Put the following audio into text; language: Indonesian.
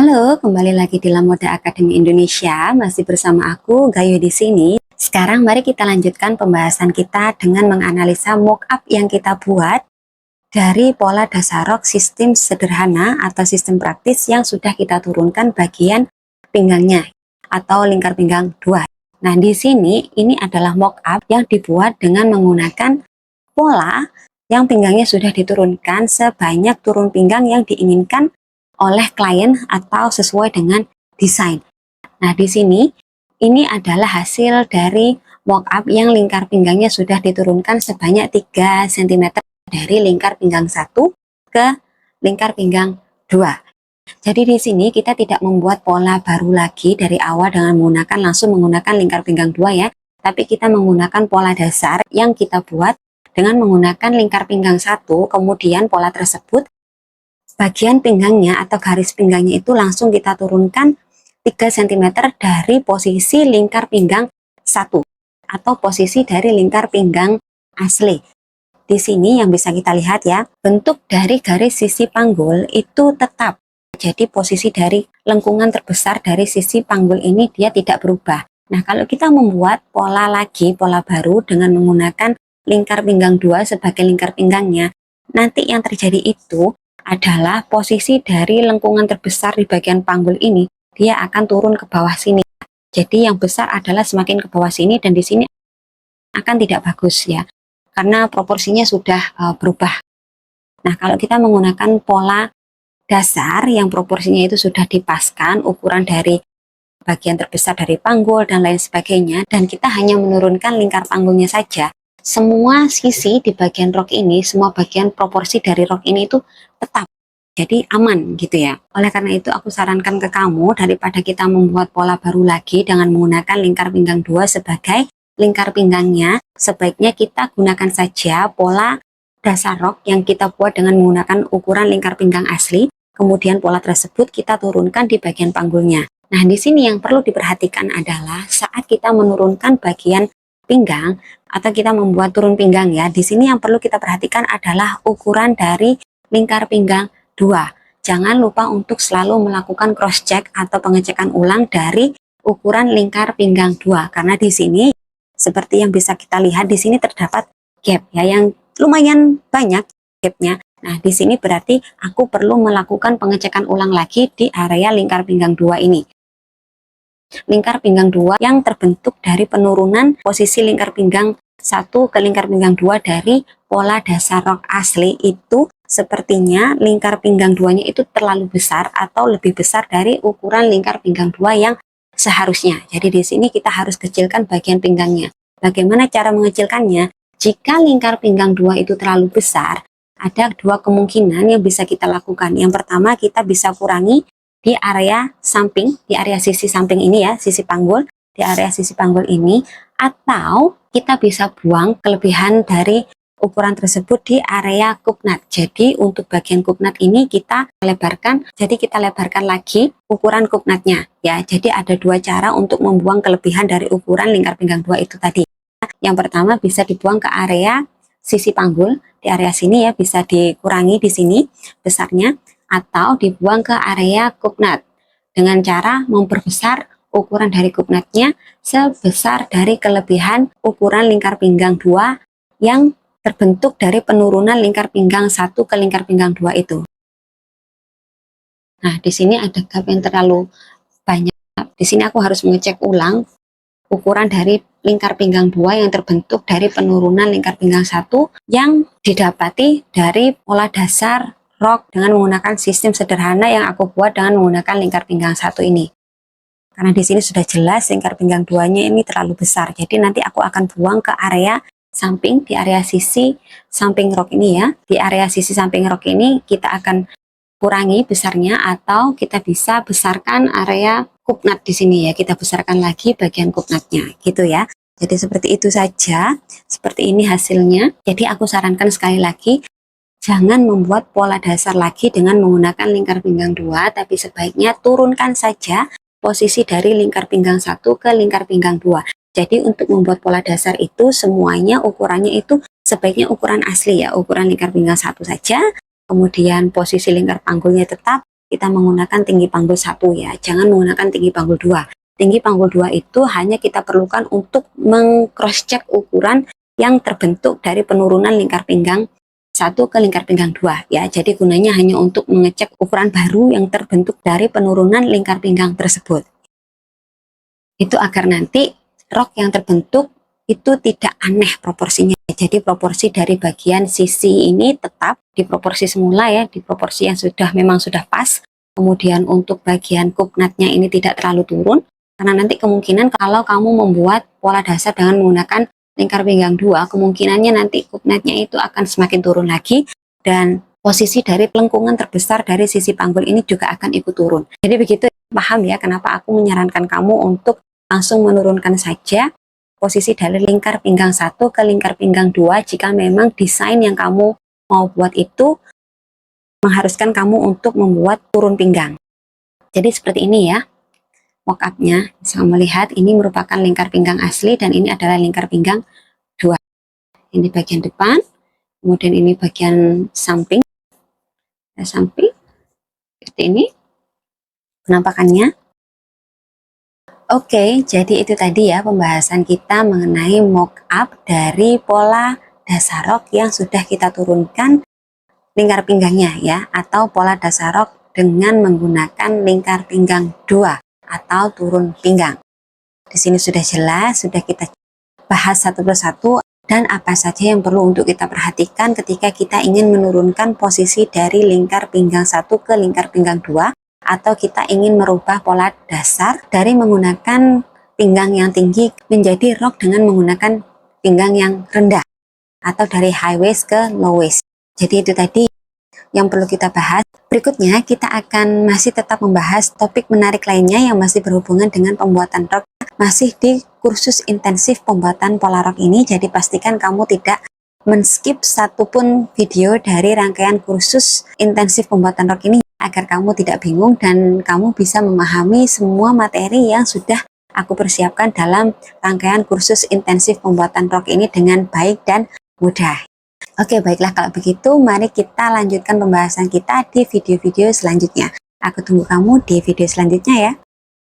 Halo, kembali lagi di Lamoda Academy Indonesia. Masih bersama aku, Gayo di sini. Sekarang mari kita lanjutkan pembahasan kita dengan menganalisa mockup yang kita buat dari pola dasar rok sistem sederhana atau sistem praktis yang sudah kita turunkan bagian pinggangnya atau lingkar pinggang 2. Nah, di sini ini adalah mockup yang dibuat dengan menggunakan pola yang pinggangnya sudah diturunkan sebanyak turun pinggang yang diinginkan oleh klien atau sesuai dengan desain. Nah, di sini ini adalah hasil dari mockup yang lingkar pinggangnya sudah diturunkan sebanyak 3 cm dari lingkar pinggang 1 ke lingkar pinggang 2. Jadi di sini kita tidak membuat pola baru lagi dari awal dengan langsung menggunakan lingkar pinggang 2 ya, tapi kita menggunakan pola dasar yang kita buat dengan menggunakan lingkar pinggang 1, kemudian pola tersebut bagian pinggangnya atau garis pinggangnya itu langsung kita turunkan 3 cm dari posisi lingkar pinggang 1 atau posisi dari lingkar pinggang asli. Di sini yang bisa kita lihat ya, bentuk dari garis sisi panggul itu tetap. Jadi posisi dari lengkungan terbesar dari sisi panggul ini dia tidak berubah. Nah, kalau kita membuat pola lagi, pola baru dengan menggunakan lingkar pinggang 2 sebagai lingkar pinggangnya, nanti yang terjadi itu adalah posisi dari lengkungan terbesar di bagian panggul ini dia akan turun ke bawah sini. Jadi yang besar adalah semakin ke bawah sini, dan di sini akan tidak bagus ya, karena proporsinya sudah berubah. Nah, kalau kita menggunakan pola dasar yang proporsinya itu sudah dipaskan ukuran dari bagian terbesar dari panggul dan lain sebagainya, dan kita hanya menurunkan lingkar panggulnya saja, semua sisi di bagian rok ini, semua bagian proporsi dari rok ini itu tetap, jadi aman gitu ya. Oleh karena itu aku sarankan ke kamu, daripada kita membuat pola baru lagi dengan menggunakan lingkar pinggang 2 sebagai lingkar pinggangnya, sebaiknya kita gunakan saja pola dasar rok yang kita buat dengan menggunakan ukuran lingkar pinggang asli, kemudian pola tersebut kita turunkan di bagian panggulnya. Nah, di sini yang perlu diperhatikan adalah saat kita menurunkan bagian pinggang atau kita membuat turun pinggang ya, di sini yang perlu kita perhatikan adalah ukuran dari lingkar pinggang 2. Jangan lupa untuk selalu melakukan cross check atau pengecekan ulang dari ukuran lingkar pinggang 2, karena di sini seperti yang bisa kita lihat di sini terdapat gap ya, yang lumayan banyak gapnya. Nah, di sini berarti aku perlu melakukan pengecekan ulang lagi di area lingkar pinggang 2 ini. Lingkar pinggang 2 yang terbentuk dari penurunan posisi lingkar pinggang 1 ke lingkar pinggang 2 dari pola dasar rok asli itu, sepertinya lingkar pinggang 2-nya itu terlalu besar atau lebih besar dari ukuran lingkar pinggang 2 yang seharusnya. Jadi di sini kita harus kecilkan bagian pinggangnya. Bagaimana cara mengecilkannya? Jika lingkar pinggang 2 itu terlalu besar, ada dua kemungkinan yang bisa kita lakukan. Yang pertama, kita bisa kurangi di area samping, di area sisi samping ini ya, sisi panggul, di area sisi panggul ini, atau kita bisa buang kelebihan dari ukuran tersebut di area kuknat. Jadi untuk bagian kuknat ini kita lebarkan, jadi kita lebarkan lagi ukuran kuknatnya ya. Jadi ada dua cara untuk membuang kelebihan dari ukuran lingkar pinggang 2 itu tadi. Yang pertama bisa dibuang ke area sisi panggul, di area sini ya, bisa dikurangi di sini besarnya, atau dibuang ke area kuknat dengan cara memperbesar ukuran dari kuknatnya sebesar dari kelebihan ukuran lingkar pinggang 2 yang terbentuk dari penurunan lingkar pinggang 1 ke lingkar pinggang 2 itu. Nah, di sini ada gap yang terlalu banyak. Di sini aku harus mengecek ulang ukuran dari lingkar pinggang 2 yang terbentuk dari penurunan lingkar pinggang 1 yang didapati dari pola dasar rok dengan menggunakan sistem sederhana yang aku buat dengan menggunakan lingkar pinggang 1 ini. Karena di sini sudah jelas lingkar pinggang 2-nya ini terlalu besar. Jadi nanti aku akan buang ke area samping, di area sisi samping rok ini ya. Di area sisi samping rok ini kita akan kurangi besarnya, atau kita bisa besarkan area kuknat di sini ya. Kita besarkan lagi bagian kuknatnya gitu ya. Jadi seperti itu saja. Seperti ini hasilnya. Jadi aku sarankan sekali lagi, jangan membuat pola dasar lagi dengan menggunakan lingkar pinggang 2, tapi sebaiknya turunkan saja posisi dari lingkar pinggang 1 ke lingkar pinggang 2. Jadi untuk membuat pola dasar itu semuanya ukurannya itu sebaiknya ukuran asli ya, ukuran lingkar pinggang 1 saja. Kemudian posisi lingkar panggulnya tetap, kita menggunakan tinggi panggul 1 ya, jangan menggunakan tinggi panggul 2. Tinggi panggul 2 itu hanya kita perlukan untuk meng-cross check ukuran yang terbentuk dari penurunan lingkar pinggang 1 ke lingkar pinggang 2 ya. Jadi gunanya hanya untuk mengecek ukuran baru yang terbentuk dari penurunan lingkar pinggang tersebut. Itu agar nanti rok yang terbentuk itu tidak aneh proporsinya. Jadi proporsi dari bagian sisi ini tetap di proporsi semula ya, di proporsi yang memang sudah pas. Kemudian untuk bagian kupnatnya ini tidak terlalu turun, karena nanti kemungkinan kalau kamu membuat pola dasar dengan menggunakan lingkar pinggang 2, kemungkinannya nanti kupnatnya itu akan semakin turun lagi, dan posisi dari pelengkungan terbesar dari sisi panggul ini juga akan ikut turun. Jadi begitu, paham ya kenapa aku menyarankan kamu untuk langsung menurunkan saja posisi dari lingkar pinggang 1 ke lingkar pinggang 2 jika memang desain yang kamu mau buat itu mengharuskan kamu untuk membuat turun pinggang. Jadi seperti ini ya mock up-nya. Bisa melihat ini merupakan lingkar pinggang asli dan ini adalah lingkar pinggang 2. Ini bagian depan, kemudian ini bagian samping. Samping seperti ini penampakannya. Oke, jadi itu tadi ya pembahasan kita mengenai mock up dari pola dasar rok yang sudah kita turunkan lingkar pinggangnya ya, atau pola dasar rok dengan menggunakan lingkar pinggang 2 atau turun pinggang. Di sini sudah jelas, sudah kita bahas satu persatu dan apa saja yang perlu untuk kita perhatikan ketika kita ingin menurunkan posisi dari lingkar pinggang 1 ke lingkar pinggang 2, atau kita ingin merubah pola dasar dari menggunakan pinggang yang tinggi menjadi rok dengan menggunakan pinggang yang rendah, atau dari high waist ke low waist. Jadi itu tadi yang perlu kita bahas. Berikutnya kita akan masih tetap membahas topik menarik lainnya yang masih berhubungan dengan pembuatan rok, masih di kursus intensif pembuatan pola rok ini. Jadi pastikan kamu tidak men-skip satupun video dari rangkaian kursus intensif pembuatan rok ini agar kamu tidak bingung dan kamu bisa memahami semua materi yang sudah aku persiapkan dalam rangkaian kursus intensif pembuatan rok ini dengan baik dan mudah. Oke, baiklah kalau begitu mari kita lanjutkan pembahasan kita di video-video selanjutnya. Aku tunggu kamu di video selanjutnya ya.